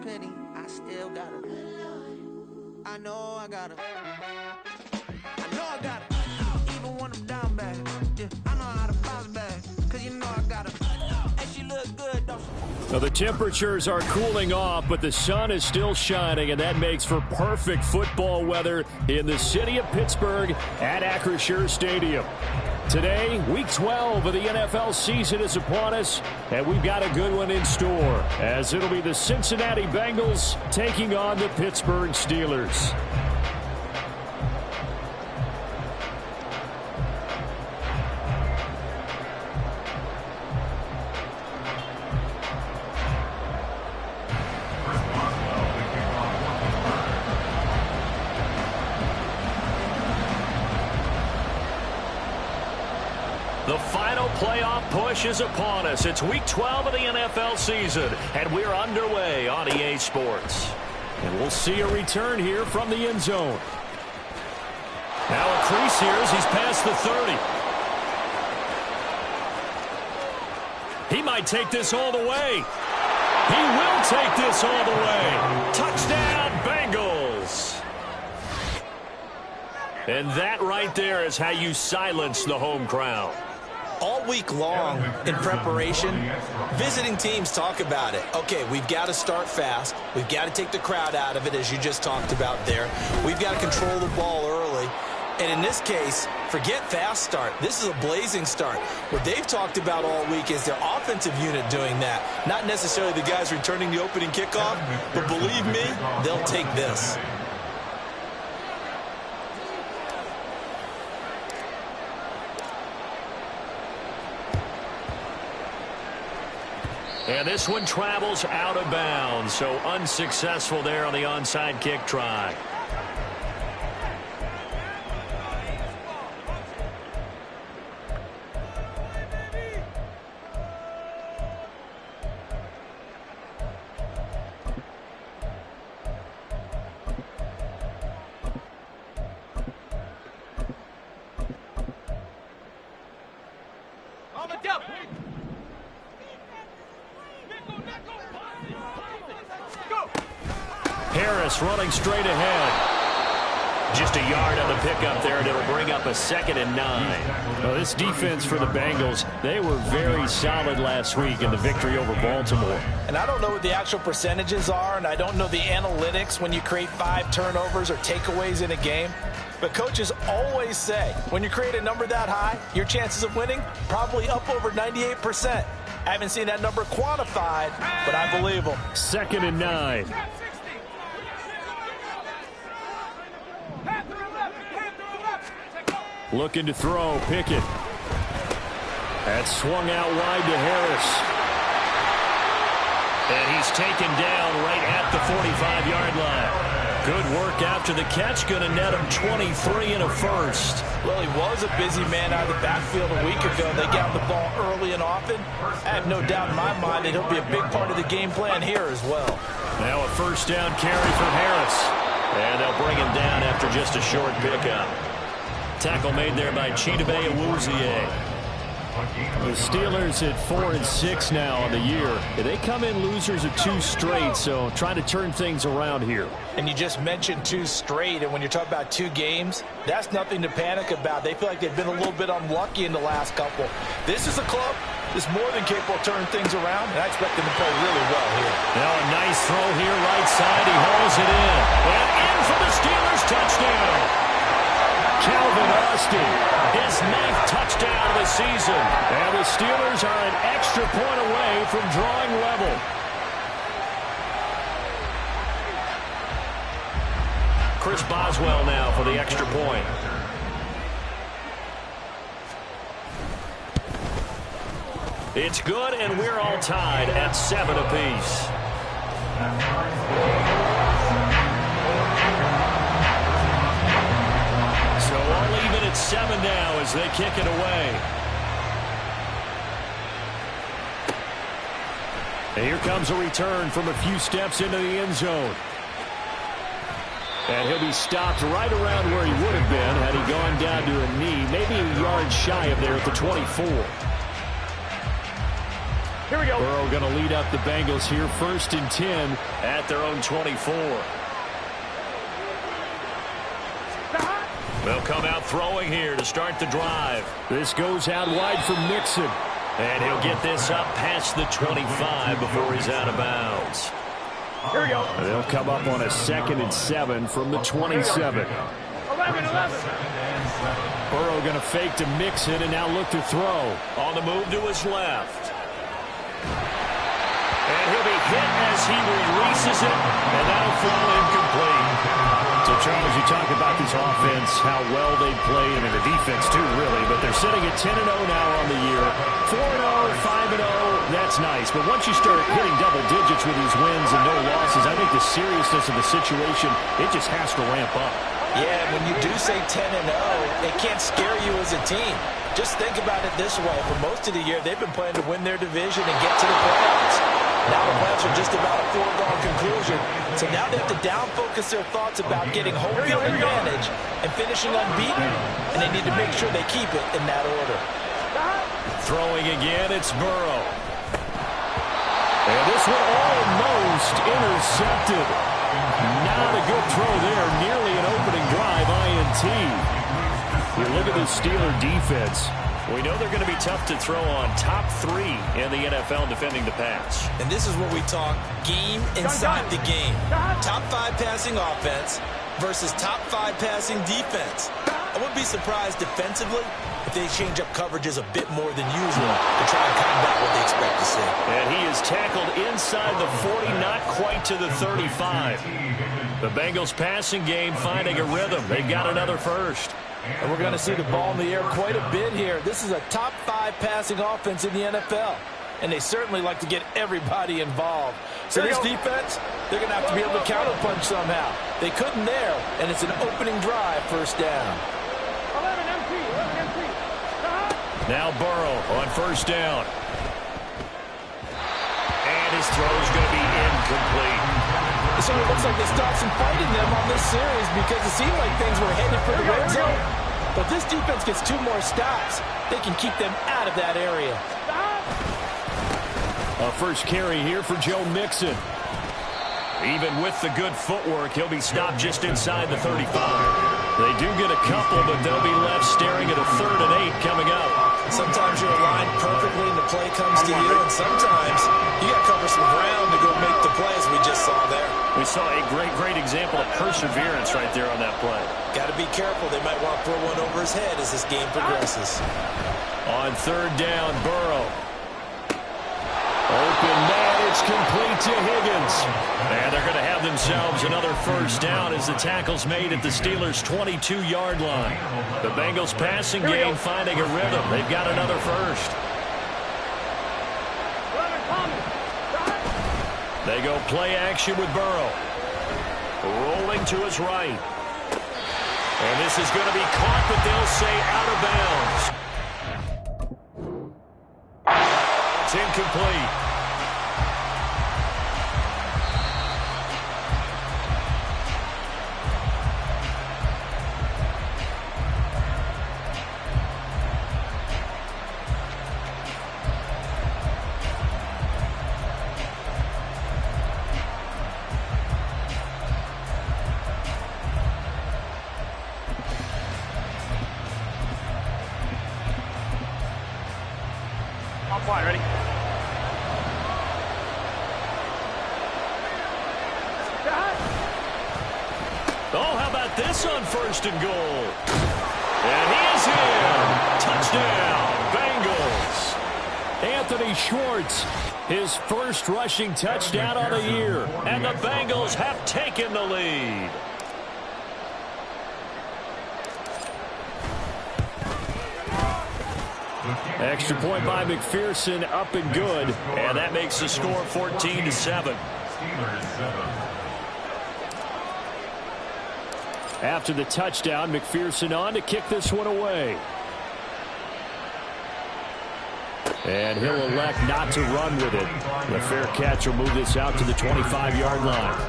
penny, I still gotta. I know I gotta. Even when I'm down bad, yeah, I know how to bounce back. Cause you know I gotta. And she look good, don't she? Well, the temperatures are cooling off, but the sun is still shining, and that makes for perfect football weather in the city of Pittsburgh at Acrisure Stadium. Today, Week 12 of the NFL season is upon us, and we've got a good one in store, as it'll be the Cincinnati Bengals taking on the Pittsburgh Steelers. The final playoff push is upon us. It's Week 12 of the NFL season, and we're underway on EA Sports. And we'll see a return here from the end zone. Now a crease here as he's past the 30. He might take this all the way. He will take this all the way. Touchdown, Bengals. And that right there is how you silence the home crowd. All week long in preparation, visiting teams talk about it. Okay, we've got to start fast. We've got to take the crowd out of it, as you just talked about there. We've got to control the ball early. And in this case, forget fast start. This is a blazing start. What they've talked about all week is their offensive unit doing that. Not necessarily the guys returning the opening kickoff, but believe me, they'll take this. And this one travels out of bounds, so unsuccessful there on the onside kick try. Harris running straight ahead. Just a yard on the pickup there, and it'll bring up a 2nd and 9. Well, this defense for the Bengals, they were very solid last week in the victory over Baltimore. And I don't know what the actual percentages are, and I don't know the analytics when you create 5 turnovers or takeaways in a game. But coaches always say, when you create a number that high, your chances of winning probably up over 98%. I haven't seen that number quantified, but I believe them. 2nd and 9. Looking to throw, Pickett. That's swung out wide to Harris. And he's taken down right at the 45-yard line. Good work after the catch. Going to net him 23 and a first. Well, he was a busy man out of the backfield a week ago. They got the ball early and often. I have no doubt in my mind that he'll be a big part of the game plan here as well. Now a first down carry for Harris. And they'll bring him down after just a short pickup. Tackle made there by Chidobe Awuzie. The Steelers at 4-6 now on the year. They come in losers of 2 straight, so trying to turn things around here. And you just mentioned 2 straight, and when you're talking about 2 games, that's nothing to panic about. They feel like they've been a little bit unlucky in the last couple. This is a club that's more than capable of turning things around, and I expect them to play really well here. Now a nice throw here right side. He hauls it in. And in for the Steelers touchdown. Calvin Austin, his 9th touchdown of the season. And the Steelers are an extra point away from drawing level. Chris Boswell now for the extra point. It's good, and we're all tied at 7 apiece. So all even at 7 now as they kick it away. And here comes a return from a few steps into the end zone. And he'll be stopped right around where he would have been had he gone down to a knee, maybe a yard shy of there at the 24. Here we go. Burrow going to lead up the Bengals here, 1st and 10 at their own 24. They'll come out throwing here to start the drive. This goes out wide for Mixon. And he'll get this up past the 25 before he's out of bounds. Here we go. They'll come up on a 2nd and 7 from the 27. 11. Burrow going to fake to Mixon and now look to throw. On the move to his left. And he'll be hit as he releases it, and that'll fall incomplete. So, Charles, you talk about this offense, how well they play, and the defense, too, really. But they're sitting at 10-0 now on the year. 4-0, 5-0, that's nice. But once you start hitting double digits with these wins and no losses, I think the seriousness of the situation, it just has to ramp up. Yeah, when you do say 10-0, it can't scare you as a team. Just think about it this way. For most of the year, they've been playing to win their division and get to the playoffs. Now the playoffs are just about a foregone conclusion. So now they have to down-focus their thoughts about getting home field advantage and finishing unbeaten. And they need to make sure they keep it in that order. Throwing again, it's Burrow. And this one almost intercepted. Not a good throw there. Nearly an opening drive, INT. You look at the Steeler defense. We know they're going to be tough to throw on. Top 3 in the NFL defending the pass. And this is what we talk game inside the game. Top 5 passing offense versus top 5 passing defense. I wouldn't be surprised defensively if they change up coverages a bit more than usual to try and combat what they expect to see. And he is tackled inside the 40, not quite to the 35. The Bengals passing game finding a rhythm. They've got another first. And we're going to see the ball in the air quite a bit here. This is a top 5 passing offense in the NFL. And they certainly like to get everybody involved. So this defense, they're going to have to be able to counterpunch somehow. They couldn't there, and it's an opening drive, first down. 11 MT. Now Burrow on first down. And his throw is going to be incomplete. So it looks like they stopped some fight in them on this series because it seemed like things were headed for the red zone. But this defense gets 2 more stops. They can keep them out of that area. A first carry here for Joe Mixon. Even with the good footwork, he'll be stopped just inside the 35. They do get a couple, but they'll be left staring at a 3rd and 8 coming up. Sometimes you're aligned perfectly and the play comes to you, and sometimes you got to cover some ground to go make the plays we just saw there. We saw a great example of perseverance right there on that play. Got to be careful. They might want to throw one over his head as this game progresses. On 3rd down, Burrow. Open man, it's complete to Higgins. And they're going to have themselves another first down as the tackle's made at the Steelers' 22-yard line. The Bengals passing game finding a rhythm. They've got another first. They go play action with Burrow. Rolling to his right. And this is going to be caught, but they'll say out of bounds. It's incomplete. Ready? Oh, how about this on 1st and goal? And he is in. Touchdown, Bengals. Anthony Schwartz, his first rushing touchdown on the year. And the Bengals have taken the lead. Extra point by McPherson, up and good. And that makes the score 14-7. After the touchdown, McPherson on to kick this one away. And he'll elect not to run with it. The fair catch will move this out to the 25-yard line.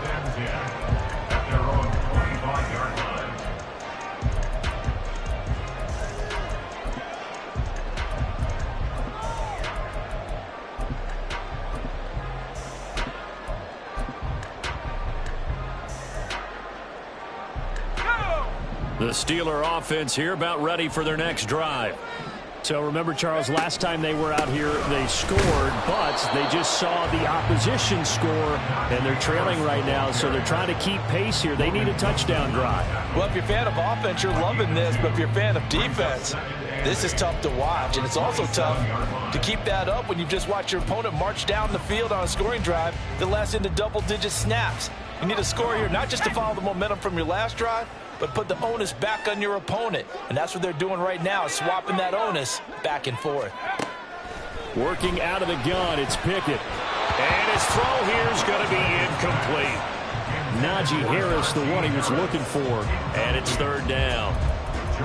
The Steeler offense here about ready for their next drive. So remember, Charles, last time they were out here, they scored, but they just saw the opposition score, and they're trailing right now, so they're trying to keep pace here. They need a touchdown drive. Well, if you're a fan of offense, you're loving this, but if you're a fan of defense, this is tough to watch, and it's also tough to keep that up when you just watch your opponent march down the field on a scoring drive that lasts into double-digit snaps. You need a score here, not just to follow the momentum from your last drive, but put the onus back on your opponent. And that's what they're doing right now, swapping that onus back and forth. Working out of the gun, it's Pickett. And his throw here is going to be incomplete. Najee Harris, the one he was looking for. And it's third down.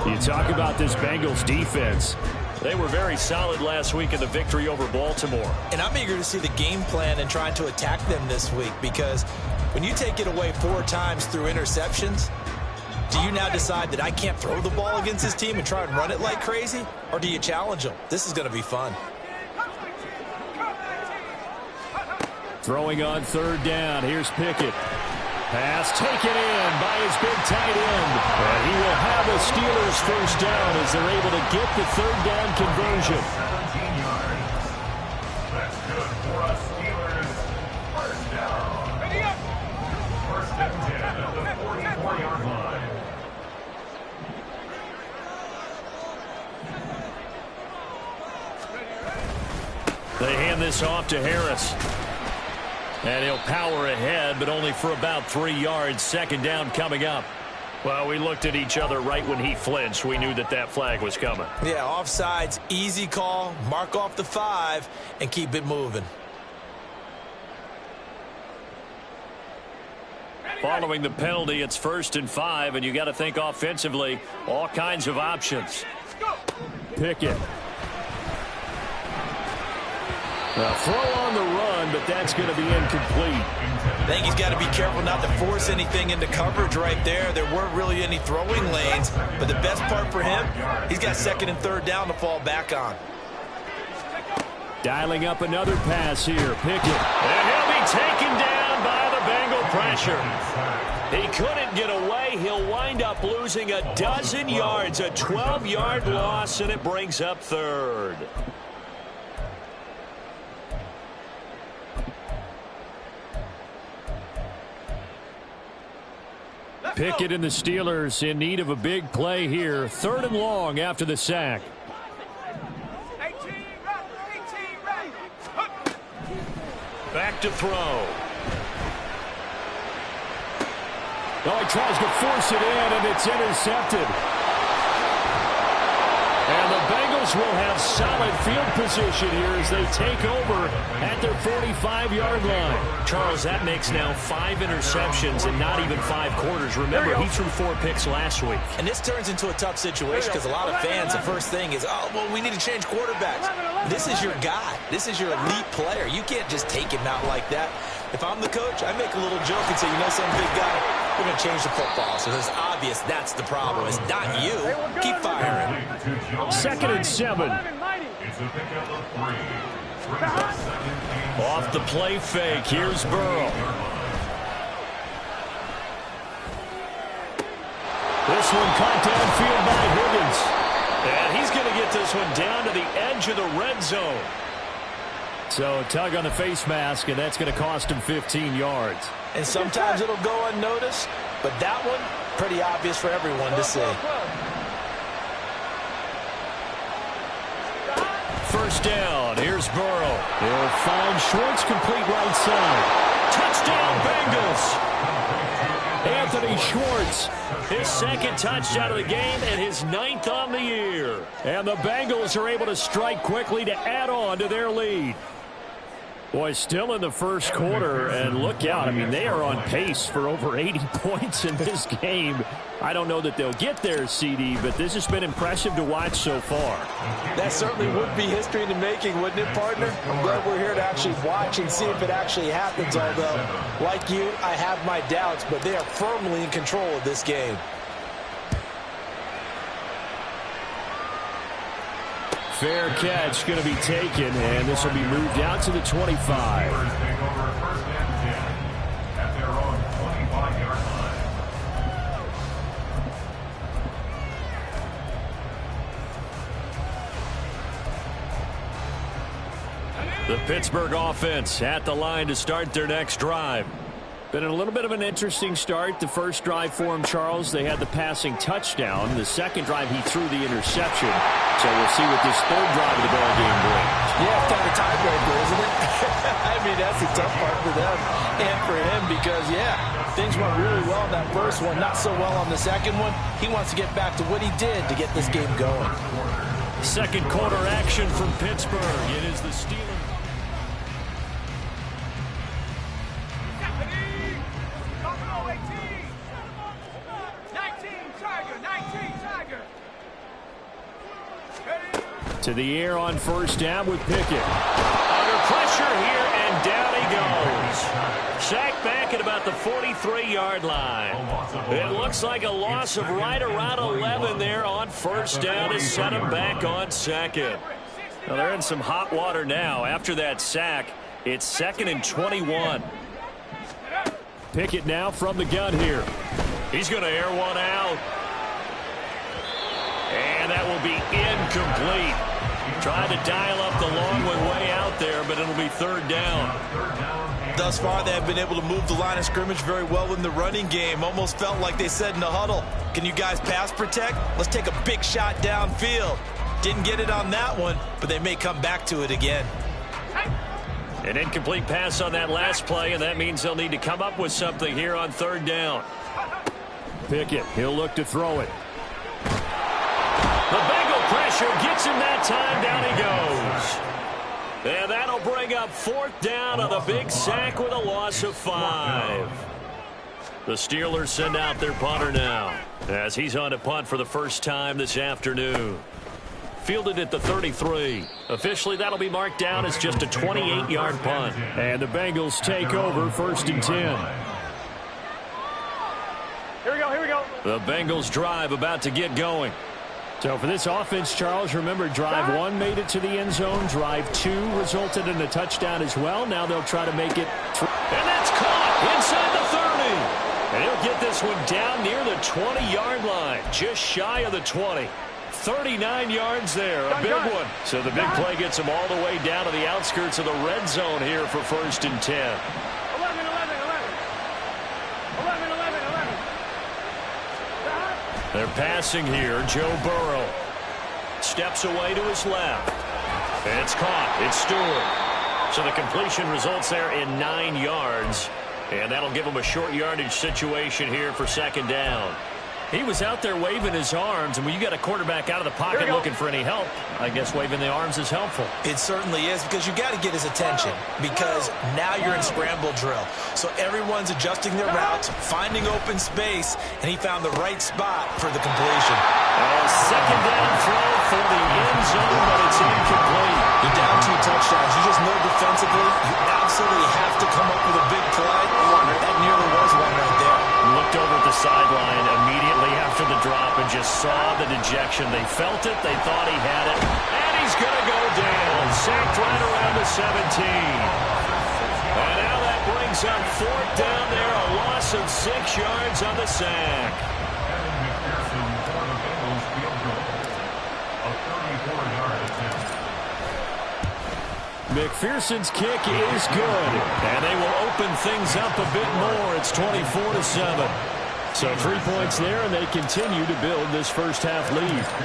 You talk about this Bengals defense. They were very solid last week in the victory over Baltimore. And I'm eager to see the game plan and trying to attack them this week, because when you take it away 4 times through interceptions, do you now decide that I can't throw the ball against this team and try and run it like crazy? Or do you challenge them? This is going to be fun. Throwing on third down. Here's Pickett. Pass taken in by his big tight end. And he will have a Steelers first down as they're able to get the third down conversion. 17 yards. That's good for us Steelers. First down. First and 10 at the 44-yard line. They hand this off to Harris. And he'll power ahead, but only for about 3 yards. Second down coming up. Well, we looked at each other right when he flinched. We knew that that flag was coming. Yeah, offsides, easy call. Mark off the 5 and keep it moving. Following the penalty, it's 1st and 5, and you got to think offensively, all kinds of options. Pickett. A throw on the run, but that's going to be incomplete. I think he's got to be careful not to force anything into coverage right there. There weren't really any throwing lanes, but the best part for him, he's got 2nd and 3rd down to fall back on. Dialing up another pass here. Pickett. And he'll be taken down by the Bengal pressure. He couldn't get away. He'll wind up losing a dozen yards, a 12-yard loss, and it brings up 3rd. Pickett and the Steelers in need of a big play here. 3rd and long after the sack. Back to throw. Oh, he tries to force it in, and it's intercepted. And the Bengals will have solid field position here as they take over at their 45-yard line. Charles, that makes now 5 interceptions in not even 5 quarters. Remember, he threw 4 picks last week. And this turns into a tough situation because a lot of fans, the first thing is, oh, well, we need to change quarterbacks. This is your guy. This is your elite player. You can't just take him out like that. If I'm the coach, I make a little joke and say, you know, some big guy, we're going to change the football. So it's obvious that's the problem. It's not you. Keep firing. 2nd and 7. Off the play fake. Here's Burrow. This one caught downfield by Higgins. And he's going to get this one down to the edge of the red zone. So a tug on the face mask, and that's going to cost him 15 yards. And sometimes it'll go unnoticed, but that one, pretty obvious for everyone to see. 1st down. Here's Burrow. He'll find Schwartz, complete right side. Touchdown, Bengals. Anthony Schwartz, his 2nd touchdown of the game and his 9th on the year. And the Bengals are able to strike quickly to add on to their lead. Boy, still in the 1st quarter, and look out. I mean, they are on pace for over 80 points in this game. I don't know that they'll get there, CD, but this has been impressive to watch so far. That certainly would be history in the making, wouldn't it, partner? I'm glad we're here to actually watch and see if it actually happens, although, like you, I have my doubts, but they are firmly in control of this game. Fair catch going to be taken, and this will be moved out to the 25. The Pittsburgh offense at the line to start their next drive. Been a little bit of an interesting start. The first drive for him, Charles, they had the passing touchdown. The second drive, he threw the interception. So we'll see what this third drive of the ball game brings. Yeah, it's kind of a tiebreaker, isn't it? I mean, that's the tough part for them and for him because, yeah, things went really well in that first one, not so well on the second one. He wants to get back to what he did to get this game going. Second quarter action from Pittsburgh. It is the Steelers. To the air on first down with Pickett. Under pressure here, and down he goes. Sacked back at about the 43-yard line. It looks like a loss of right around 11 there on first down to set him back on second. Well, they're in some hot water now. After that sack, it's 2nd and 21. Pickett now from the gun here. He's going to air one out. And that will be incomplete. Trying to dial up the long one way out there, but it'll be third down. Thus far, they have been able to move the line of scrimmage very well in the running game. Almost felt like they said in the huddle, can you guys pass protect? Let's take a big shot downfield. Didn't get it on that one, but they may come back to it again. An incomplete pass on that last play, and that means they'll need to come up with something here on third down. Pickett, he'll look to throw it. The Bengal pressure gets him that time. Down he goes. And that'll bring up fourth down on the big sack with a loss of 5. The Steelers send out their punter now as he's on to punt for the first time this afternoon. Fielded at the 33. Officially, that'll be marked down as just a 28-yard punt. And the Bengals take over 1st and 10. Here we go, here we go. The Bengals drive about to get going. So for this offense, Charles, remember drive 1 made it to the end zone. Drive 2 resulted in a touchdown as well. Now they'll try to make it. And that's caught inside the 30. And he'll get this one down near the 20-yard line. Just shy of the 20. 39 yards there. A big one. So the big play gets them all the way down to the outskirts of the red zone here for 1st and 10. 11. They're passing here. Joe Burrow steps away to his left. And it's caught. It's Stewart. So the completion results there in 9 yards. And that'll give them a short yardage situation here for 2nd down. He was out there waving his arms, and when you got a quarterback out of the pocket looking for any help, I guess waving the arms is helpful. It certainly is, because you got to get his attention, because now you're in scramble drill. So everyone's adjusting their routes, finding open space, and he found the right spot for the completion. A 2nd down throw for the end zone, but it's incomplete. You're down 2 touchdowns. You just know defensively, you absolutely have to come up with a big play. That nearly was one right there. Looked over at the sideline immediately after the drop and just saw the dejection. They felt it. They thought he had it. And he's going to go down. Sacked right around the 17. And now that brings up 4th down there. A loss of 6 yards on the sack. McPherson's kick is good, and they will open things up a bit more. It's 24-7. So 3 points there, and they continue to build this first half lead.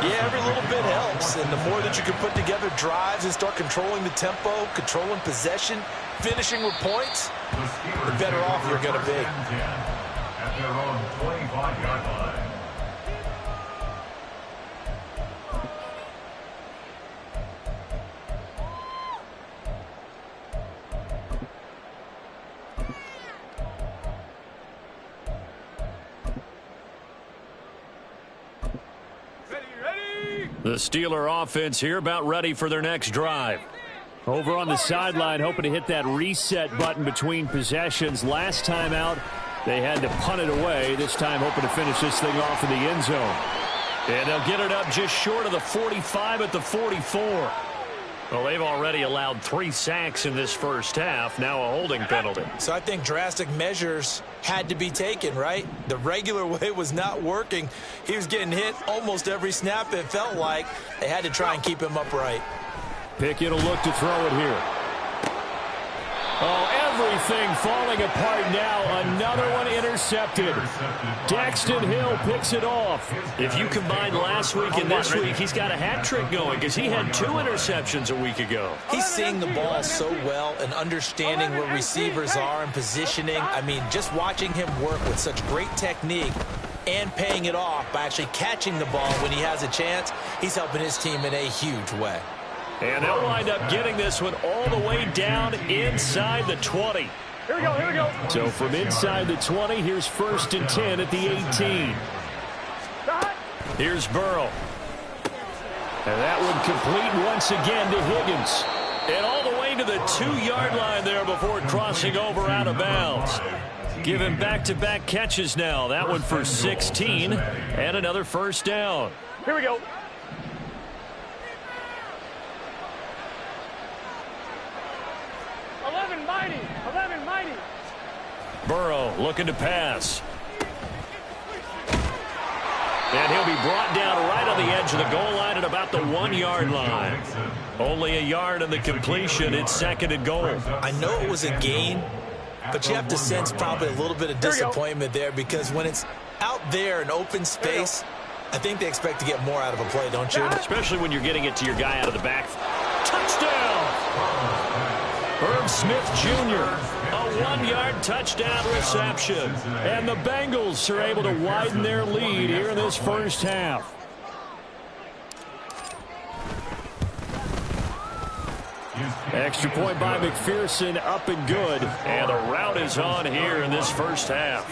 Yeah, every little bit helps, and the more that you can put together drives and start controlling the tempo, controlling possession, finishing with points, the better off you're going to be. At their own 25-yard line. The Steeler offense here about ready for their next drive. Over on the sideline, hoping to hit that reset button between possessions. Last time out, they had to punt it away. This time, hoping to finish this thing off in the end zone. And they'll get it up just short of the 45 at the 44. Well, they've already allowed 3 sacks in this first half. Now a holding penalty. So I think drastic measures had to be taken, right? The regular way was not working. He was getting hit almost every snap, it felt like. They had to try and keep him upright. Pickett will look to throw it here. Oh, everything falling apart now. Another one intercepted. Daxton Hill picks it off. If you combine last week and this week, he's got a hat trick going because he had 2 interceptions a week ago. He's seeing the ball so well and understanding where receivers are and positioning. I mean, just watching him work with such great technique and paying it off by actually catching the ball when he has a chance, he's helping his team in a huge way. And they'll wind up getting this one all the way down inside the 20. Here we go, here we go. So from inside the 20, here's 1st and 10 at the 18. Here's Burrow. And that one complete once again to Higgins. And all the way to the 2-yard line there before crossing over out of bounds. Give him back-to-back catches now. That one for 16 and another 1st down. Here we go. Mighty. Burrow looking to pass. And he'll be brought down right on the edge of the goal line at about the 1-yard line. Only a yard on the completion. It's 2nd and goal. I know it was a gain, but you have to sense probably a little bit of disappointment there because when it's out there in open space, I think they expect to get more out of a play, don't you? Especially when you're getting it to your guy out of the back. Touchdown! Herb Smith Jr., a 1-yard touchdown reception. And the Bengals are able to widen their lead here in this 1st half. Extra point by McPherson, up and good. And a rout is on here in this 1st half.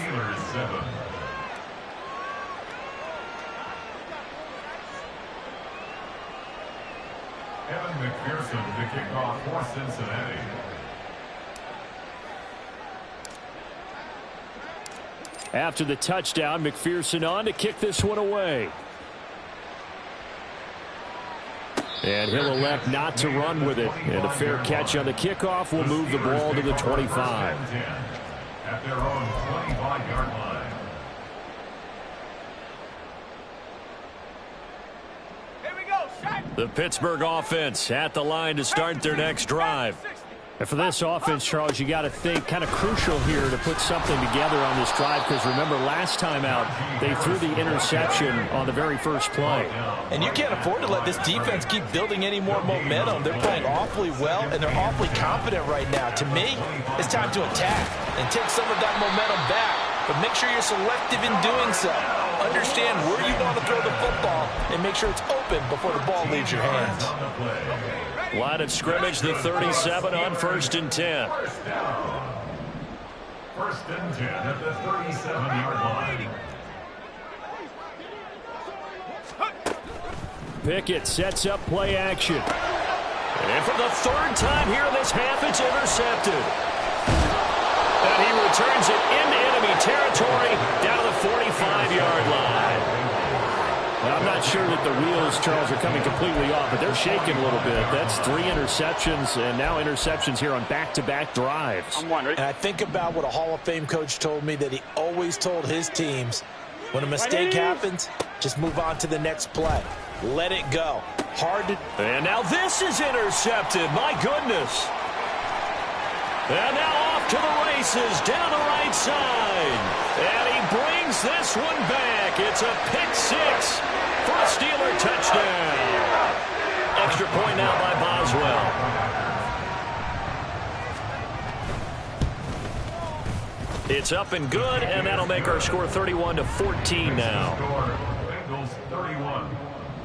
Evan McPherson to kick off for Cincinnati. After the touchdown, McPherson on to kick this one away. And he'll elect not to run with it. And a fair catch on the kickoff will move the ball to the 25. At their own 25-yard line. The Pittsburgh offense at the line to start their next drive. And for this offense, Charles, you got to think kind of crucial here to put something together on this drive because remember last time out they threw the interception on the very first play. And you can't afford to let this defense keep building any more momentum. They're playing awfully well and they're awfully confident right now. To me, it's time to attack and take some of that momentum back. But make sure you're selective in doing so. Understand where you want to throw the football and make sure it's open before the ball leaves your hands. Line of scrimmage, the 37 on 1st and 10. 1st and 10 at the 37-yard line. Pickett sets up play action. And for the 3rd time here in this half, it's intercepted. And he returns it into enemy territory down to the 45-yard line. Well, I'm not sure that the wheels, Charles, are coming completely off, but they're shaking a little bit. That's 3 interceptions, and now interceptions here on back-to-back drives. And I think about what a Hall of Fame coach told me that he always told his teams, when a mistake happens, just move on to the next play. Let it go. Hard to... And now this is intercepted. My goodness. And now off to the races down the right side. And he brings this one back. It's a pick 6 for a Steeler touchdown. Extra point now by Boswell. It's up and good, and that'll make our score 31-14 now. Bengals 31,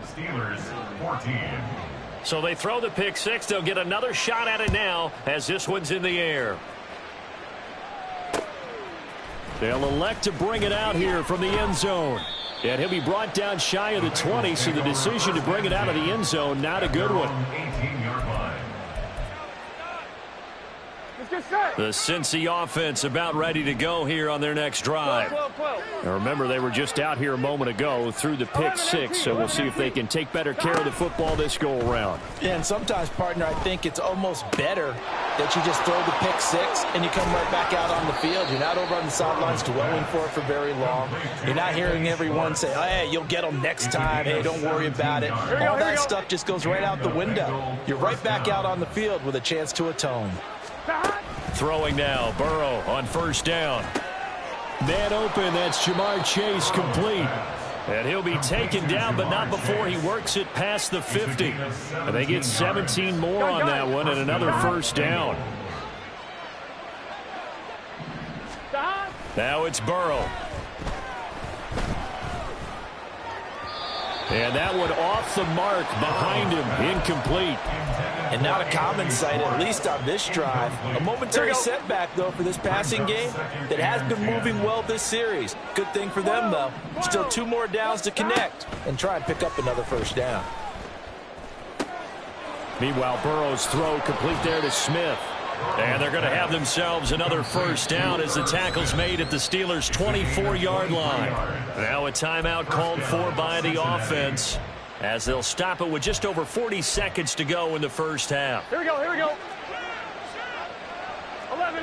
Steelers 14. So they throw the pick 6. They'll get another shot at it now as this one's in the air. They'll elect to bring it out here from the end zone. And he'll be brought down shy of the 20, so the decision to bring it out of the end zone, not a good one. 18-yard line. The Cincy offense about ready to go here on their next drive. Now remember, they were just out here a moment ago through the pick 6, so we'll see if they can take better care of the football this go-around. Yeah, and sometimes, partner, I think it's almost better that you just throw the pick 6 and you come right back out on the field. You're not over on the sidelines dwelling for it for very long. You're not hearing everyone say, oh, hey, you'll get them next time. Hey, don't worry about it. All that stuff just goes right out the window. You're right back out on the field with a chance to atone. Throwing now, Burrow on first down. Man open, that's Jamar Chase, complete. And he'll be taken down, but not before he works it past the 50. And they get 17 more on that one and another first down. Now it's Burrow. And that one off the mark behind him, incomplete. And not a common sight, at least on this drive. A momentary setback, though, for this passing game that has been moving well this series. Good thing for them, though. Still 2 more downs to connect and try and pick up another first down. Meanwhile, Burrow's throw complete there to Smith. And they're going to have themselves another first down as the tackle's made at the Steelers' 24-yard line. Now a timeout called for by the offense as they'll stop it with just over 40 seconds to go in the first half. Here we go, here we go. 11.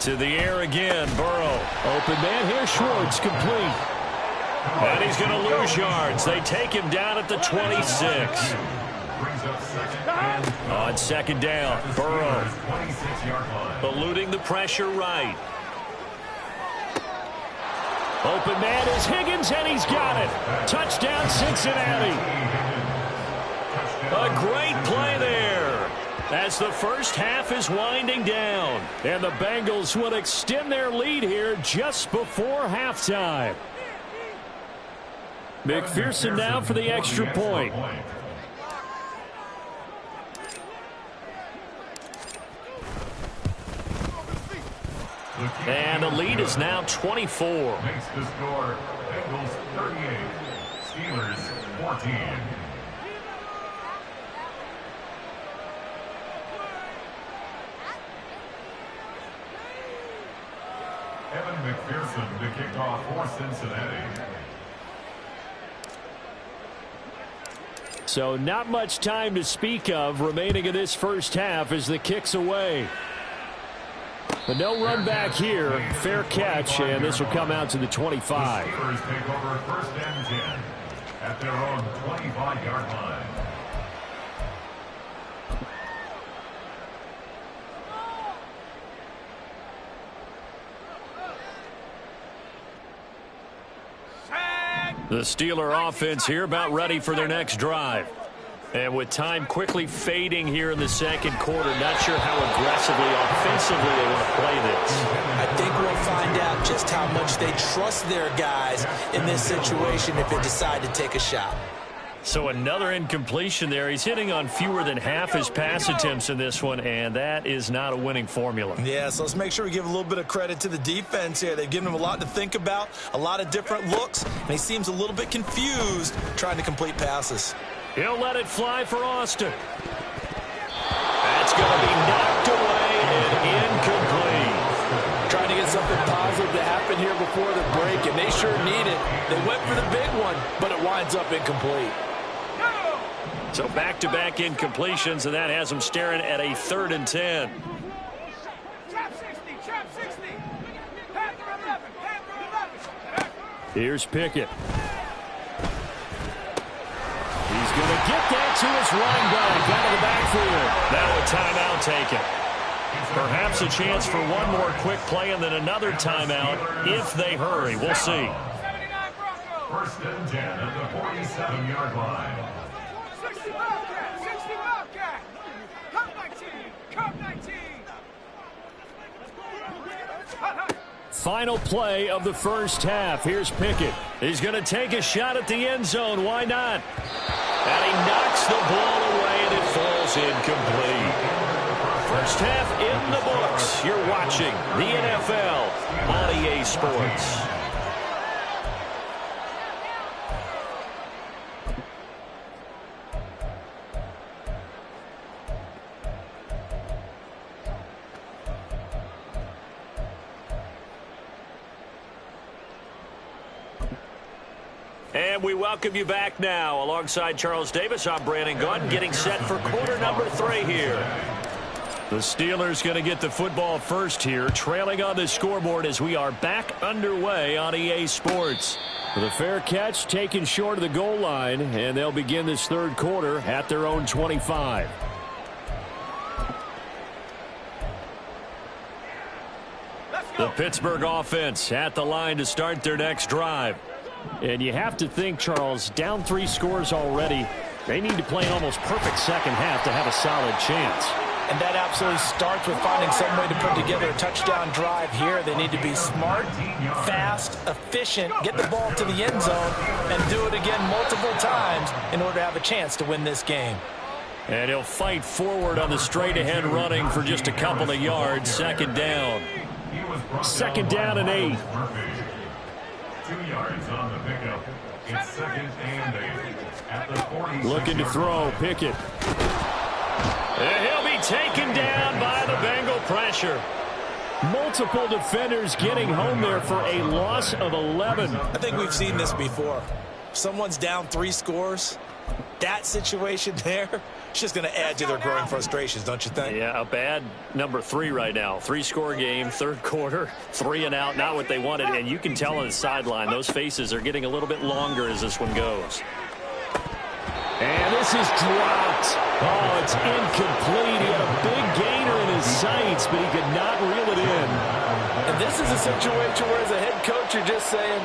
To the air again, Burrow. Open man here, Schwartz, complete. And he's going to lose yards. They take him down at the 26. On second down, Burrow eluding the pressure right. Open man is Higgins, and he's got it. Touchdown, Cincinnati. A great play there as the first half is winding down. And the Bengals will extend their lead here just before halftime. McPherson now for the extra point. And the lead is now 24. Makes the score Bengals 38, Steelers 14. Evan McPherson to kick off for Cincinnati. So not much time to speak of remaining in this first half as the kick's away. But no run back here. Fair catch, and this will come out to the 25. The Steelers take over first and 10 at their own 25-yard line. The Steeler offense here about ready for their next drive. And with time quickly fading here in the second quarter, not sure how aggressively, offensively they want to play this. I think we'll find out just how much they trust their guys in this situation if they decide to take a shot. So another incompletion there. He's hitting on fewer than half his pass attempts in this one, and that is not a winning formula. Yeah, so let's make sure we give a little bit of credit to the defense here. They've given him a lot to think about, a lot of different looks, and he seems a little bit confused trying to complete passes. He'll let it fly for Austin. That's going to be knocked away and incomplete. Trying to get something positive to happen here before the break, and they sure need it. They went for the big one, but it winds up incomplete. So back-to-back incompletions, and that has them staring at a 3rd and 10. Here's Pickett. He's going to get that to his running back out of the backfield. Now a timeout taken. Perhaps a chance for one more quick play and then another timeout if they hurry. We'll see. First and 10 at the 47-yard line. 60 Wildcat! 60 Wildcat! Come 19! Come 19! Final play of the first half. Here's Pickett. He's going to take a shot at the end zone. Why not? And he knocks the ball away, and it falls incomplete. First half in the books. You're watching the NFL on EA Sports. And we welcome you back now. Alongside Charles Davis, I'm Brandon Gordon, getting set for quarter number 3 here. The Steelers going to get the football first here, trailing on the scoreboard as we are back underway on EA Sports. The fair catch taken short of the goal line, and they'll begin this third quarter at their own 25. The Pittsburgh offense at the line to start their next drive. And you have to think, Charles, down 3 scores already. They need to play an almost perfect second half to have a solid chance. And that absolutely starts with finding some way to put together a touchdown drive here. They need to be smart, fast, efficient, get the ball to the end zone, and do it again multiple times in order to have a chance to win this game. And he'll fight forward on the straight-ahead running for just a couple of yards. Second down. Second down and 8. 2 yards on the pickup. It's second and 8 at the 40. Looking to throw. Pickett. And he'll be taken down by the Bengal pressure. Multiple defenders getting home there for a loss of 11. I think we've seen this before. Someone's down 3 scores. That situation there, it's just going to add to their growing frustrations, don't you think? Yeah, a bad number 3 right now. 3-score game, third quarter, 3 and out, not what they wanted. And you can tell on the sideline, those faces are getting a little bit longer as this one goes. And this is dropped. Oh, it's incomplete. He had a big gainer in his sights, but he could not reel it in. And this is a situation where as a head coach, you're just saying,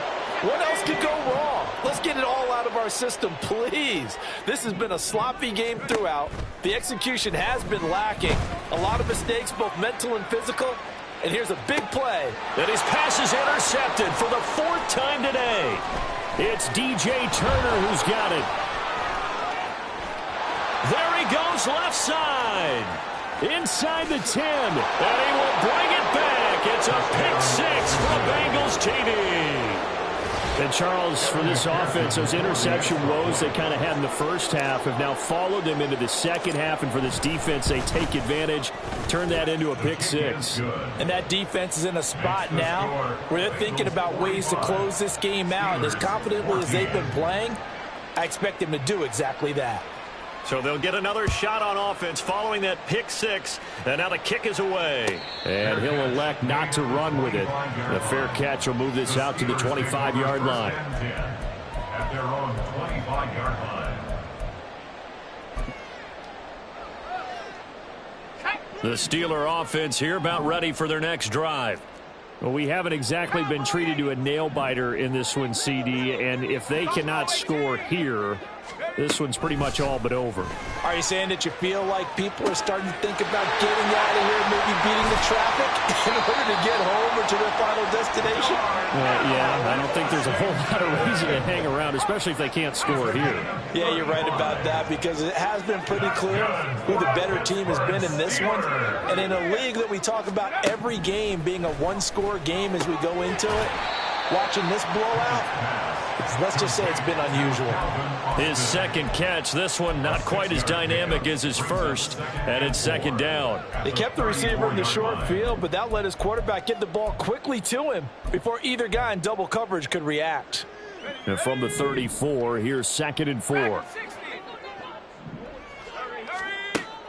what else could go wrong? Let's get it all out of our system, please. This has been a sloppy game throughout. The execution has been lacking. A lot of mistakes, both mental and physical. And here's a big play. And his pass is intercepted for the 4th time today. It's DJ Turner who's got it. There he goes left side. Inside the 10. And he will bring it back. It's a pick 6 for the Bengals TD. And Charles, for this offense, those interception woes they kind of had in the first half have now followed them into the second half. And for this defense, they take advantage, turn that into a pick 6. And that defense is in a spot now where they're thinking about ways to close this game out. And as confidently as they've been playing, I expect them to do exactly that. So they'll get another shot on offense following that pick 6. And now the kick is away. And he'll elect not to run with it. The fair catch will move this out to the 25-yard line. At their own 25-yard line. The Steeler offense here about ready for their next drive. Well, we haven't exactly been treated to a nail-biter in this one, CD. And if they cannot score here, this one's pretty much all but over. Are you saying that you feel like people are starting to think about getting out of here, maybe beating the traffic in order to get home or to their final destination? Yeah, I don't think there's a whole lot of reason to hang around, especially if they can't score here. Yeah, you're right about that, because it has been pretty clear who the better team has been in this one. And in a league that we talk about every game being a one-score game as we go into it, watching this blowout, let's just say it's been unusual. His second catch, this one not quite as dynamic as his first, and it's second down. They kept the receiver in the short field, but that let his quarterback get the ball quickly to him before either guy in double coverage could react. And from the 34, here's 2nd and 4.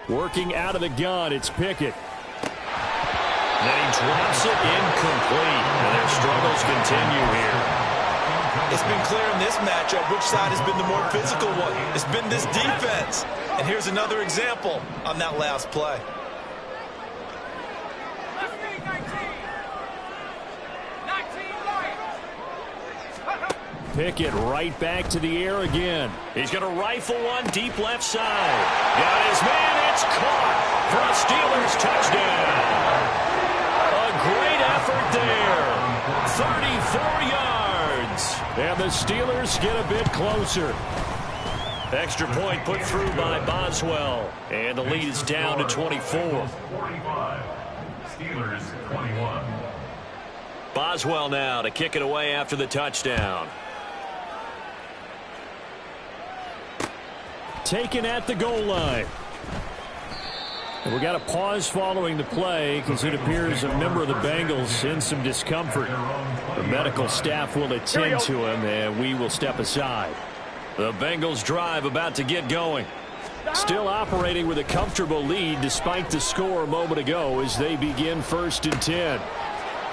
Working out of the gun, it's Pickett. Then he drops it incomplete, and their struggles continue here. It's been clear in this matchup which side has been the more physical one. It's been this defense. And here's another example on that last play. Pickett right back to the air again. He's going to rifle one deep left side. Got his man. It's caught for a Steelers touchdown. A great effort there. 34 yards. And the Steelers get a bit closer. Extra point put through by Boswell. And the lead is down to 24. 45. Steelers 21. Boswell now to kick it away after the touchdown. Taken at the goal line. And we got a pause following the play because it appears a member of the Bengals in some discomfort. The medical staff will attend to him, and we will step aside. The Bengals drive about to get going. Still operating with a comfortable lead despite the score a moment ago as they begin 1st and 10.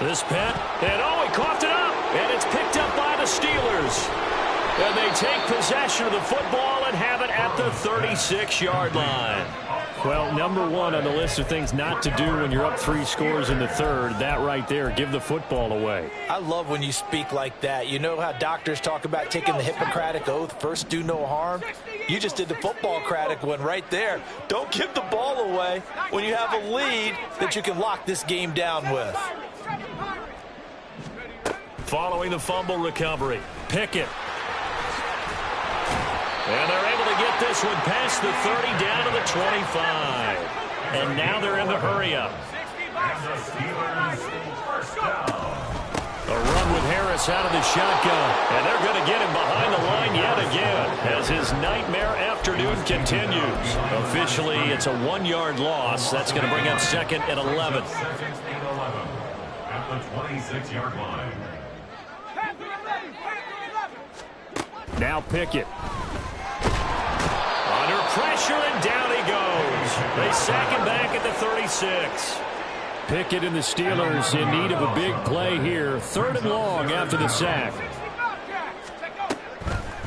This pet, and oh, he coughed it up, and it's picked up by the Steelers. And they take possession of the football and have it at the 36-yard line. Well, number one on the list of things not to do when you're up 3 scores in the third, that right there, give the football away. I love when you speak like that. You know how doctors talk about taking the Hippocratic Oath, first do no harm? You just did the football-cratic one right there. Don't give the ball away when you have a lead that you can lock this game down with. Following the fumble recovery, Pickett. And they're able to get this one past the 30 down to the 25. And now they're in the hurry-up. A run with Harris out of the shotgun. And they're going to get him behind the line yet again as his nightmare afternoon continues. Officially, it's a 1-yard loss. That's going to bring up 2nd and 11. At the 26-yard line. Now Pickett. Under pressure, and down he goes. They sack him back at the 36. Pickett and the Steelers in need of a big play here. 3rd and long after the sack.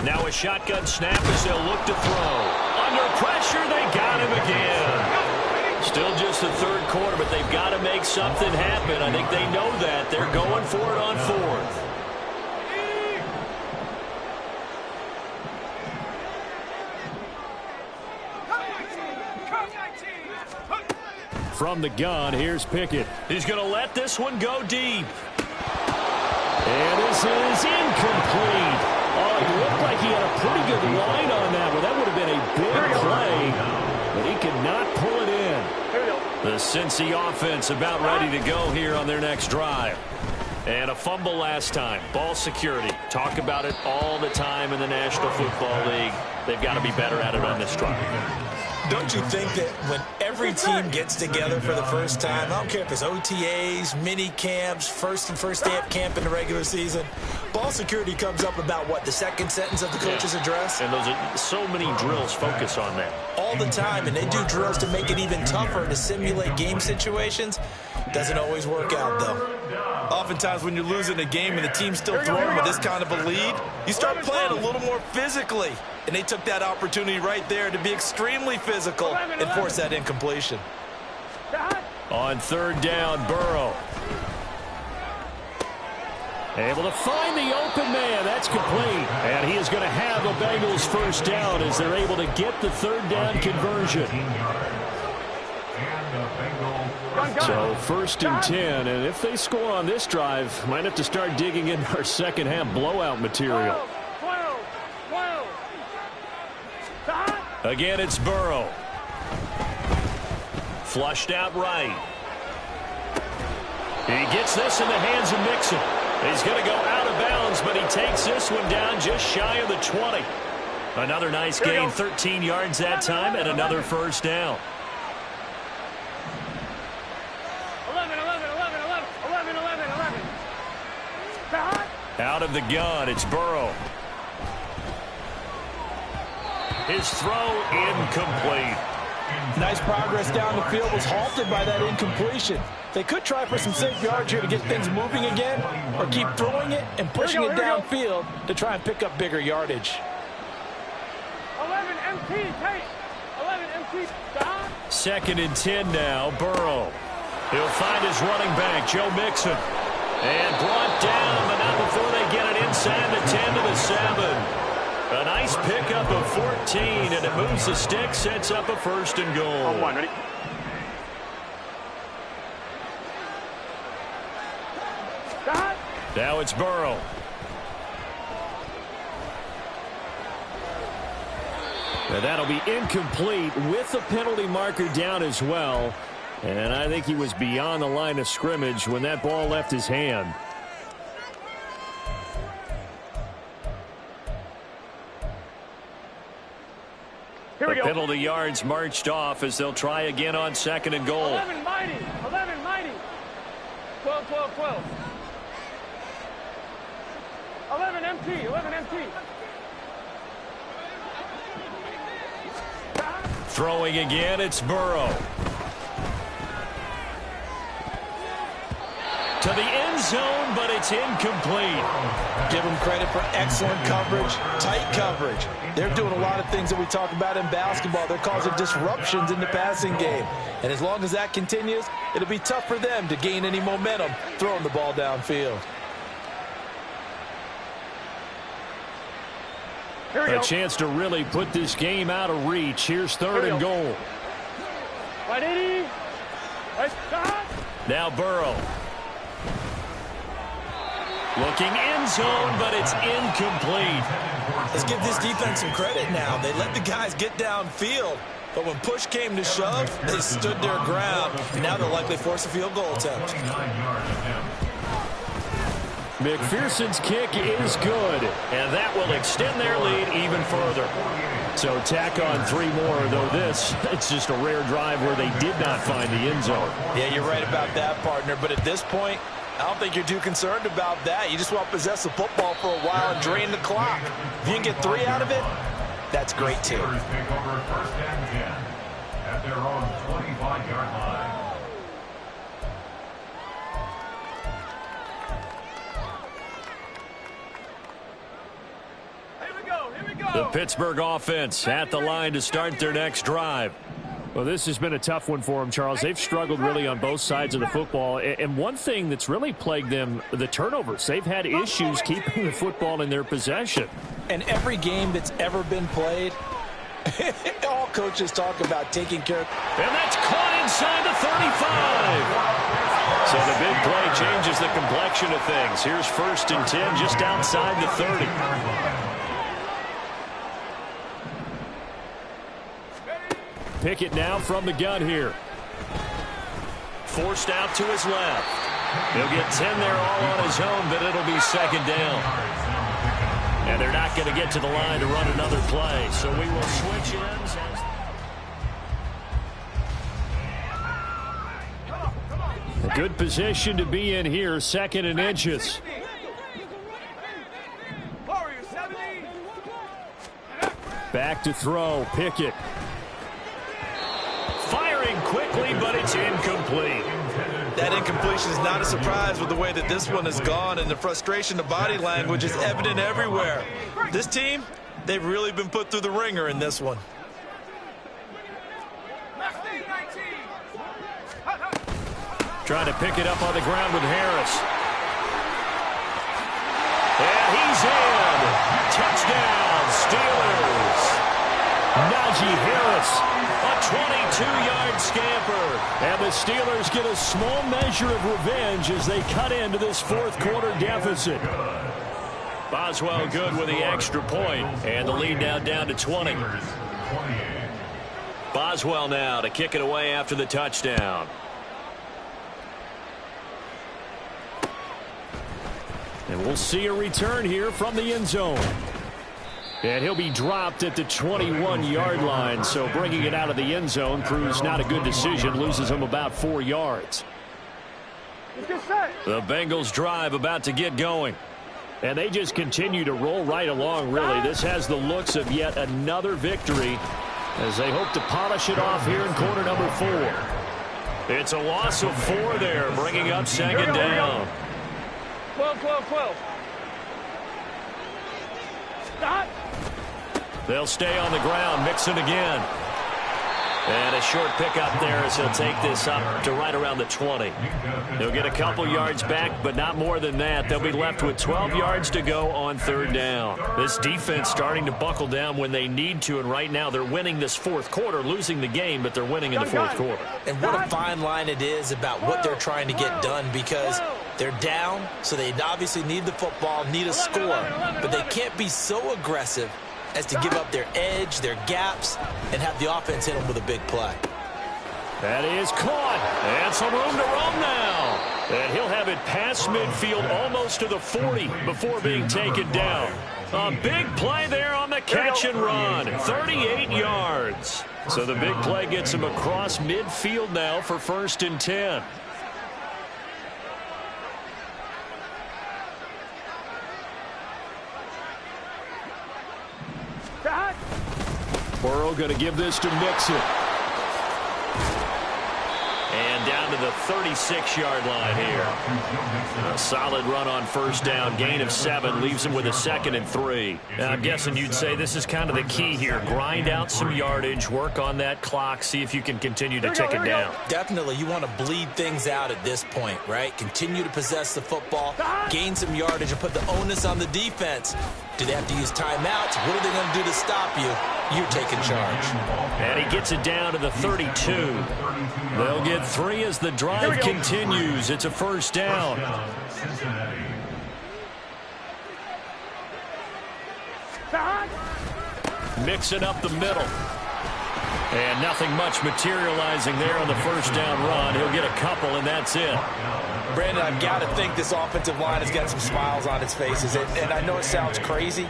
Now a shotgun snap as they'll look to throw. Under pressure, they got him again. Still just the 3rd quarter, but they've got to make something happen. I think they know that. They're going for it on 4th. From the gun, here's Pickett. He's going to let this one go deep. And this is incomplete. Oh, it looked like he had a pretty good line on that one. That would have been a big play, but he could not pull it in. The Cincy offense about ready to go here on their next drive. And a fumble last time. Ball security. Talk about it all the time in the National Football League. They've got to be better at it on this drive. Don't you think that when every team gets together for the first time, I don't care if it's OTAs, mini camps, first day of camp in the regular season, ball security comes up about, what, the 2nd sentence of the coach's address? And those are so many drills focus on that. All the time, and they do drills to make it even tougher to simulate game situations. Doesn't always work out, though. Oftentimes when you're losing a game and the team's still throwing with this kind of a lead, you start playing a little more physically. And they took that opportunity right there to be extremely physical and force that incompletion. On 3rd down, Burrow. Able to find the open man. That's complete. And he is going to have the Bengals 1st down as they're able to get the 3rd down conversion. So 1st and 10, and if they score on this drive, might have to start digging into our second half blowout material. Again, it's Burrow. Flushed out right. He gets this in the hands of Mixon. He's going to go out of bounds, but he takes this one down just shy of the 20. Another nice gain, 13 yards that time, and another 1st down. 11. Out of the gun, it's Burrow. His throw incomplete. Nice progress down the field was halted by that incompletion. They could try for some safe yards here to get things moving again, or keep throwing it and pushing it downfield to try and pick up bigger yardage. 11 MT, Tate. 11 MT. 2nd and 10 now, Burrow. He'll find his running back, Joe Mixon. And brought down, but not before they get it inside the 10 to the 7. A nice pickup of 14, and it moves the stick, sets up a 1st and goal. Ready? Now it's Burrow. And that'll be incomplete with the penalty marker down as well. And I think he was beyond the line of scrimmage when that ball left his hand. The penalty yards marched off as they'll try again on 2nd and goal. 11 mighty. 11 mighty. 12. 11 MT. 11 MT. Throwing again, it's Burrow. To the end zone, but it's incomplete. Give them credit for excellent coverage, tight coverage. They're doing a lot of things that we talk about in basketball. They're causing disruptions in the passing game. And as long as that continues, it'll be tough for them to gain any momentum throwing the ball downfield. A chance to really put this game out of reach. Here's third and goal. Now Burrow. Looking end zone, but it's incomplete. Let's give this defense some credit now. They let the guys get downfield, but when push came to shove, they stood their ground. And now they'll likely force a field goal attempt. McPherson's kick is good, And that will extend their lead even further. so tack on 3 more, though this, it's just a rare drive where they did not find the end zone. Yeah, you're right about that, partner. But at this point, I don't think you're too concerned about that. You just want to possess the football for a while and drain the clock. If you can get 3 out of it, that's great too. Take over first and 10 at their own 25-yard line. The Pittsburgh offense at the line to start their next drive. Well, this has been a tough one for them, Charles. They've struggled really on both sides of the football. And one thing that's really plagued them, the turnovers. They've had issues keeping the football in their possession. And every game that's ever been played, all coaches talk about taking care of. And that's caught inside the 35. So the big play changes the complexion of things. Here's first and 10 just outside the 30. Pickett now from the gun here. Forced out to his left. He'll get 10 there all on his own, but it'll be second down. And they're not going to get to the line to run another play. So we will switch ends. A good position to be in here, second and inches. Back to throw, Pickett. Firing quickly, but it's incomplete. That incompletion is not a surprise with the way that this one has gone, and the frustration, the body language is evident everywhere. This team, they've really been put through the ringer in this one. Trying to pick it up on the ground with Harris. And he's in. Touchdown, Steelers. Najee Harris. A 22-yard scamper. And the Steelers get a small measure of revenge as they cut into this fourth quarter deficit. Boswell good with the extra point, and the lead now down to 20. Boswell now to kick it away after the touchdown. And we'll see a return here from the end zone. And he'll be dropped at the 21-yard line, so bringing it out of the end zone proves not a good decision, loses him about 4 yards. The Bengals drive about to get going. And they just continue to roll right along, really. This has the looks of yet another victory as they hope to polish it off here in quarter number 4. It's a loss of 4 there, bringing up second down. 12. Stop. They'll stay on the ground, Mixon again. And a short pickup there as he'll take this up to right around the 20. They'll get a couple yards back, but not more than that. They'll be left with 12 yards to go on third down. This defense starting to buckle down when they need to, and right now they're winning this fourth quarter, losing the game, but they're winning in the fourth quarter. And what a fine line it is about what they're trying to get done, because they're down, so they obviously need the football, need a score, but they can't be so aggressive as to give up their edge, their gaps, and have the offense hit them with a big play. That is caught. And some room to roam now. And he'll have it past midfield almost to the 40 before being taken down. A big play there on the catch and run. 38 yards. So the big play gets him across midfield now for first and 10. Burrow Burrow going to give this to Mixon. And down to the 36-yard line here. A solid run on first down. Gain of 7 leaves him with a 2nd and 3. Now, I'm guessing you'd say this is kind of the key here. Grind out some yardage, work on that clock, see if you can continue to tick it down. Definitely, you want to bleed things out at this point, right? Continue to possess the football, gain some yardage, and put the onus on the defense. Do they have to use timeouts? What are they going to do to stop you? You're taking charge. And he gets it down to the 32. They'll get 3 as the drive continues. It's a first down. Mixing up the middle. And nothing much materializing there on the first down run. He'll get a couple, and that's it. Brandon, I've got to think this offensive line has got some smiles on its faces. And I know it sounds crazy,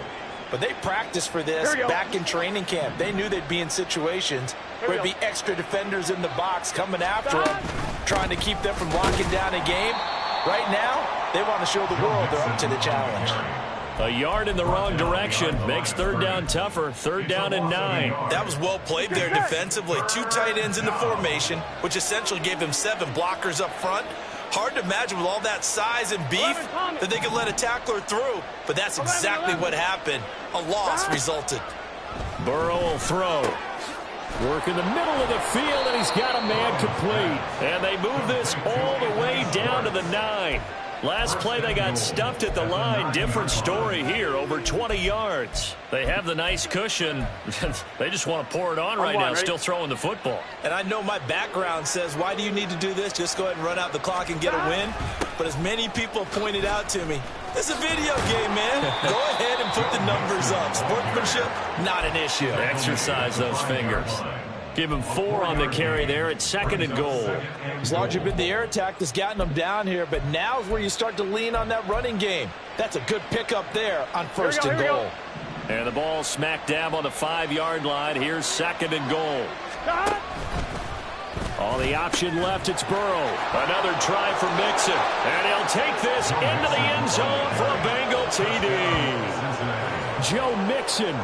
but they practiced for this back in training camp. They knew they'd be in situations where there'd be extra defenders in the box coming after them, trying to keep them from locking down a game. Right now, they want to show the world they're up to the challenge. A yard in the wrong direction makes third down tougher. Third down and 9. That was well played there defensively. 2 tight ends in the formation, which essentially gave them 7 blockers up front. Hard to imagine with all that size and beef that they could let a tackler through, but that's exactly what happened. A loss resulted. Burrow will throw. Work in the middle of the field, and he's got a man complete. And they move this all the way down to the 9. Last play, they got stuffed at the line. Different story here, over 20 yards. They have the nice cushion. They just want to pour it on right now, still throwing the football. And I know my background says, why do you need to do this? Just go ahead and run out the clock and get a win. But as many people pointed out to me, it's a video game, man. Go ahead and put the numbers up. Sportsmanship, not an issue. Exercise those fingers. Give him 4 on the carry there at 2nd and goal. As long as you've been the air attack that's gotten them down here, but now's where you start to lean on that running game. That's a good pickup there on 1st and goal. And the ball smack dab on the 5-yard line. Here's 2nd and goal. On the option left, it's Burrow. Another try for Mixon. And he'll take this into the end zone for a Bengal TD. Joe Mixon,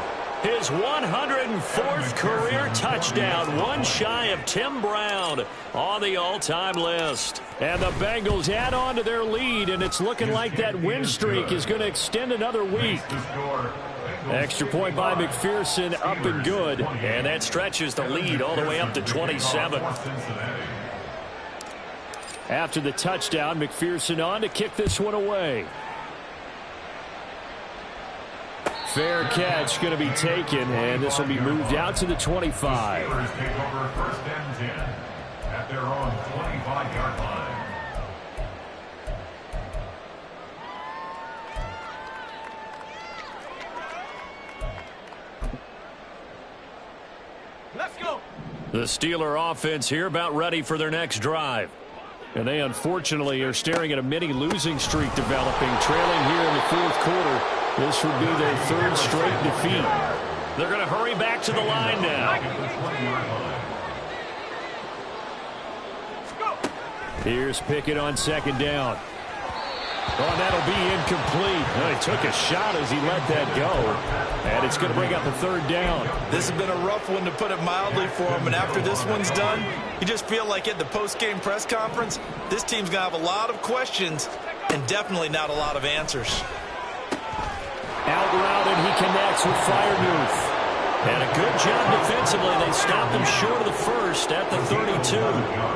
his 104th career touchdown, one shy of Tim Brown on the all-time list. And the Bengals add on to their lead, and it's looking like that win streak is going to extend another week. Extra point by McPherson, up and good. And that stretches the lead all the way up to 27. After the touchdown, McPherson on to kick this one away. Fair catch going to be taken, and this will be moved out to the 25. Take over 1st and 10 at their own 25-yard line. Let's go. The Steeler offense here about ready for their next drive. And they unfortunately are staring at a mini losing streak developing, trailing here in the 4th quarter. This would be their 3rd straight defeat. They're going to hurry back to the line now. Here's Pickett on 2nd down. Oh, that'll be incomplete. Oh, he took a shot as he let that go. And it's going to bring up a 3rd down. This has been a rough one, to put it mildly, for him. And after this one's done, you just feel like at the post-game press conference, this team's going to have a lot of questions and definitely not a lot of answers. Out route, and he connects with Freiermuth. And a good job defensively. They stopped him short of the 1st at the 32.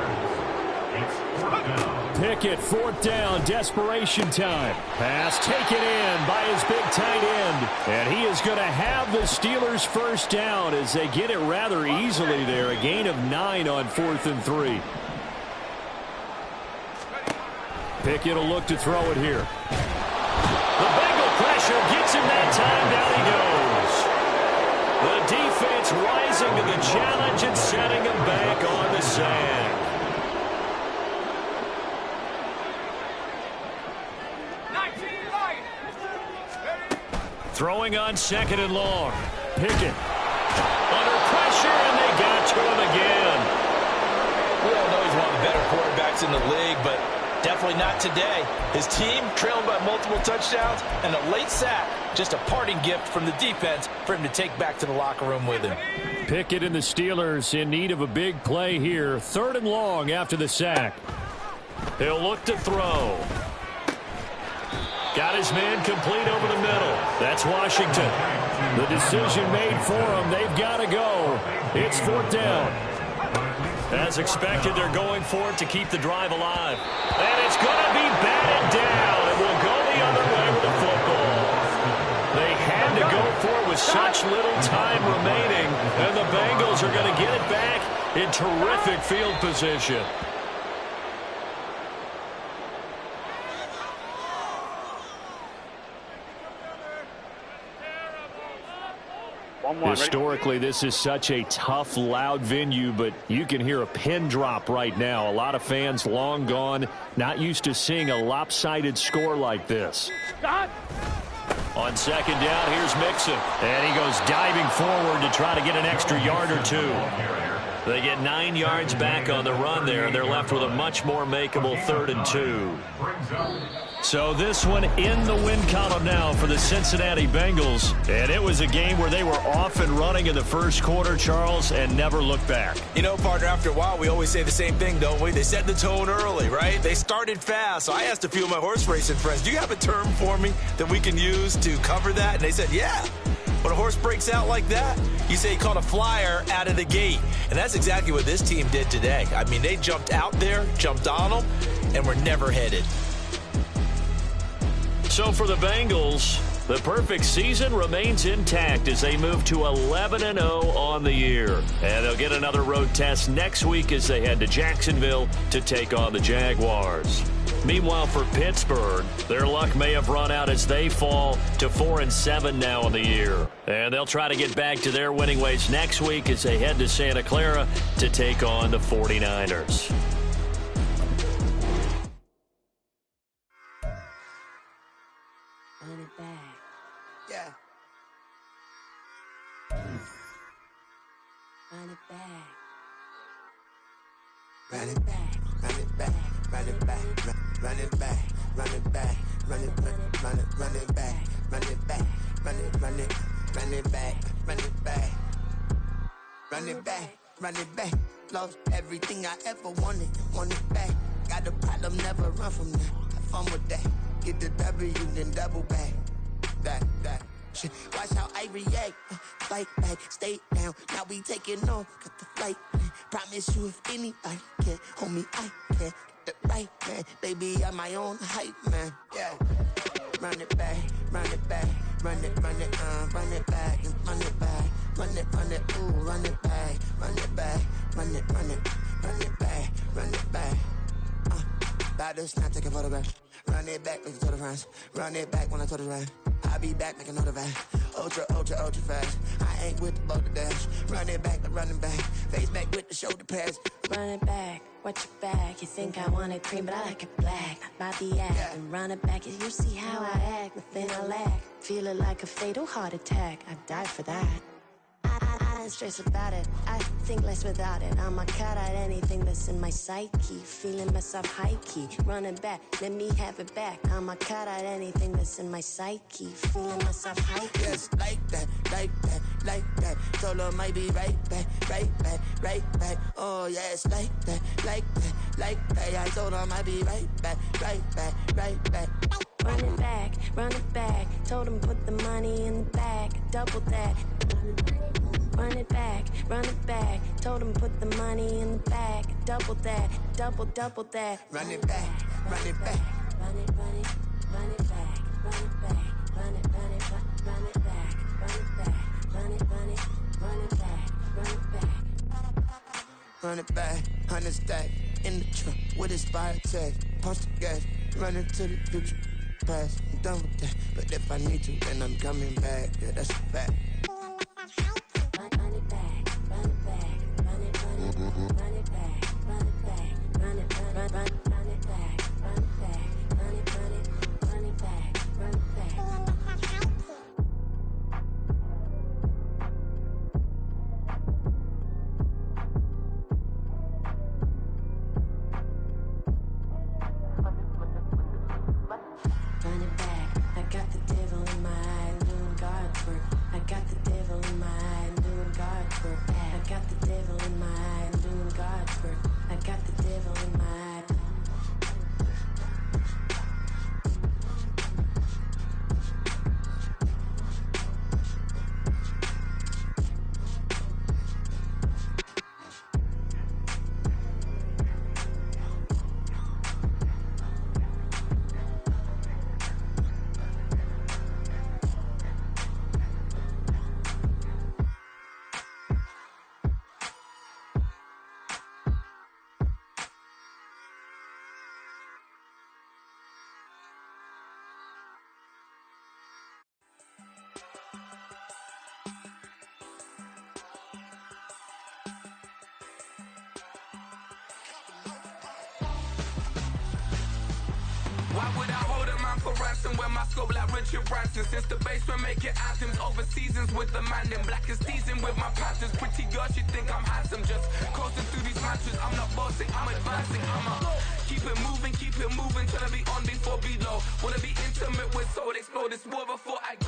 Pickett, 4th down, desperation time. Pass taken in by his big tight end. And he is going to have the Steelers' 1st down as they get it rather easily there. A gain of 9 on 4th and 3. Pickett will look to throw it here. The Bengal pressure gets him that time. Down he goes. The defense rising to the challenge and setting him back on the sand. Throwing on 2nd and long. Pickett under pressure, and they got to him again. We all know he's one of the better quarterbacks in the league, but Definitely not today. His team trailing by multiple touchdowns and a late sack. Just a parting gift from the defense for him to take back to the locker room with him. Pickett and the Steelers in need of a big play here. 3rd and long after the sack. He'll look to throw. Got his man complete over the middle. That's Washington. The decision made for them. They've got to go. It's 4th down. As expected, they're going for it to keep the drive alive. And it's going to be batted down. It will go the other way with the football. They had to go for it with such little time remaining, and the Bengals are going to get it back in terrific field position. Historically, this is such a tough, loud venue, but you can hear a pin drop right now. A lot of fans long gone, not used to seeing a lopsided score like this. On 2nd down, here's Mixon. And he goes diving forward to try to get an extra yard or 2. They get 9 yards back on the run there, and they're left with a much more makeable 3rd and 2. So this one in the win column now for the Cincinnati Bengals. And it was a game where they were off and running in the first quarter, Charles, and never looked back. You know, partner, after a while, we always say the same thing, don't we? They set the tone early, right? They started fast. So I asked a few of my horse racing friends, do you have a term for me that we can use to cover that? And they said, yeah. When a horse breaks out like that, you say he caught a flyer out of the gate. And that's exactly what this team did today. I mean, they jumped out there, jumped on them, and were never headed. So for the Bengals, the perfect season remains intact as they move to 11-0 on the year. And they'll get another road test next week as they head to Jacksonville to take on the Jaguars. Meanwhile, for Pittsburgh, their luck may have run out as they fall to 4-7 now on the year. And they'll try to get back to their winning ways next week as they head to Santa Clara to take on the 49ers. Yeah. Run it back. Run it back, run it back, run it back, run it back, run it back, run it back, run it back, run it back, run it back, run it back, run it back, run it back. Lost everything I ever wanted, want it back. Got a problem, never run from that. Have fun with that. Get the W, then double back. That. Shit. Watch how I react. Fight back, stay down. Now we taking off. Got the flight plan. Promise you if anybody can, homie, I can. Get the right man. Baby, I'm my own hype man. Yeah. Run it back, run it back. Run it back, and run it back. Run it, ooh, run it back. Run it back, run it back, run it back. About to snap, take a photograph. Run it back, make it to the friends. Run it back when I told it right. I'll be back, make another van. Ultra fast. I ain't with the boat to dash. Run it back, but running back. Face back with the shoulder pads. Run it back, watch your back. You think I want it cream, but I like it black. My the act and run it back. You see how I act, nothing I lack. Feel it like a fatal heart attack. I'd die for that. I don't stress about it. I think less without it. I'ma cut out anything that's in my psyche. Feeling myself high key. Running back, let me have it back. I'ma cut out anything that's in my psyche. Feeling myself high key. Yes, like that. Told her might be right back. Oh, yes, like that. I told her might be right back. Run it back. Told him put the money in the bag. Double that. Run it back. Told him put the money in the bag. Double that. Double that. Run it back. Run it back. Run it back. Run it back. Run it back. Run it back. Run it back. Run it back. 100 stack in the trunk with his fire tag. Punch the gas. Running to the future. Past. I'm done with that. But if I need to, then I'm coming back. Yeah, that's a fact. expert. I got the devil in my eye. Why would I hold a man for ransom when my scope like Richard Branson? Since the basement making anthems over seasons with the man in black is teasing with my panthers. Pretty girl, she think I'm handsome. Just coasting through these mantras. I'm not bossing, I'm advancing. I'ma keep it moving, till I be on before below. Wanna be intimate with soul, explore this war before I go.